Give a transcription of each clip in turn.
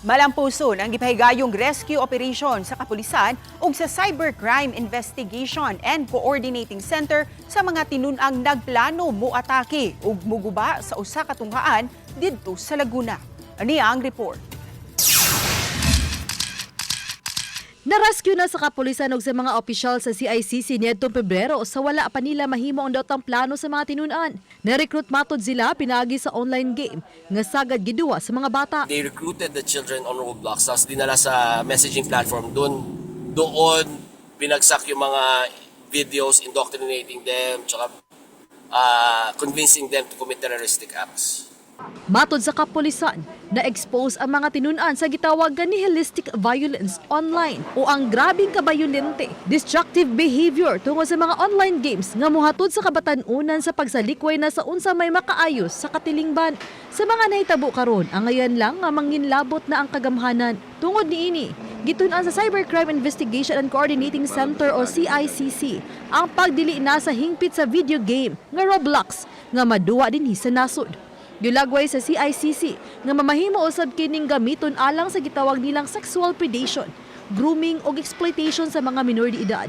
Malampuson ang gipahigayong rescue operation sa kapulisan ug sa Cybercrime Investigation and Coordinating Center sa mga tinun-ang nagplano moatake ug muguba sa usa ka tunghaan didto sa Laguna. Ani ang report. Narescue na sa kapulisan ug sa mga opisyal sa CICC niadtong Pebrero sa wala pa nila mahimo ang datang plano sa mga tinunan. Na-recruit matod sila pinagi sa online game nga sagad giduwa sa mga bata. They recruited the children on Roblox, tapos dinala sa messaging platform. Doon binagsak yung mga videos, indoctrinating them, tsaka convincing them to commit terroristic acts. Matod sa kapulisan, na-expose ang mga tinunan sa gitawag nga nihilistic violence online o ang grabing kabayolente, destructive behavior tungod sa mga online games nga mohatod sa kabatan-unan sa pagsalikway na sa unsa may makaayos sa katilingban. Sa mga nahitabo karon, ang ngayon lang nga manginlabot na ang kagamhanan. Tungod niini, gitun-an sa Cybercrime Investigation and Coordinating Center o CICC ang pagdili na sa hingpit sa video game nga Roblox nga maduwa dinhi sa nasod. Gilagway sa CICC nga mamahimo usab kining gamiton alang sa gitawag nilang sexual predation, grooming ug exploitation sa mga minor de edad.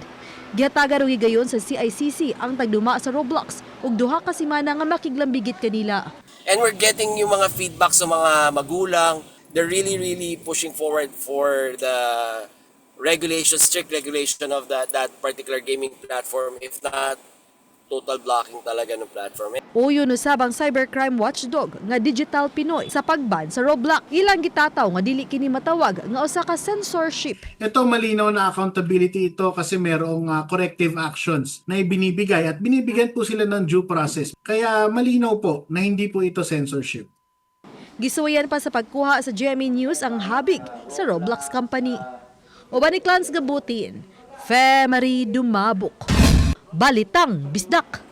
Gihatagan og higayon sa CICC ang tagduma sa Roblox ug duha ka semana nga makiglambigit kanila. And we're getting yung mga feedback sa mga magulang. They're really pushing forward for the strict regulation of that particular gaming platform. If not, total blocking talaga ng platform. Uyon usab ang cybercrime watchdog nga Digital Pinoy sa pagban sa Roblox. Ilang gitataw nga dili kini matawag nga usa ka censorship. Ito malinaw na accountability ito kasi merong corrective actions na ibinibigay at binibigyan po sila ng due process. Kaya malinaw po na hindi po ito censorship. Gisuwayan pa sa pagkuha sa GMA News ang habig sa Roblox company. Uban ni Clans Gabutin, Fe Marie Dumabok. Balitang Bisdak.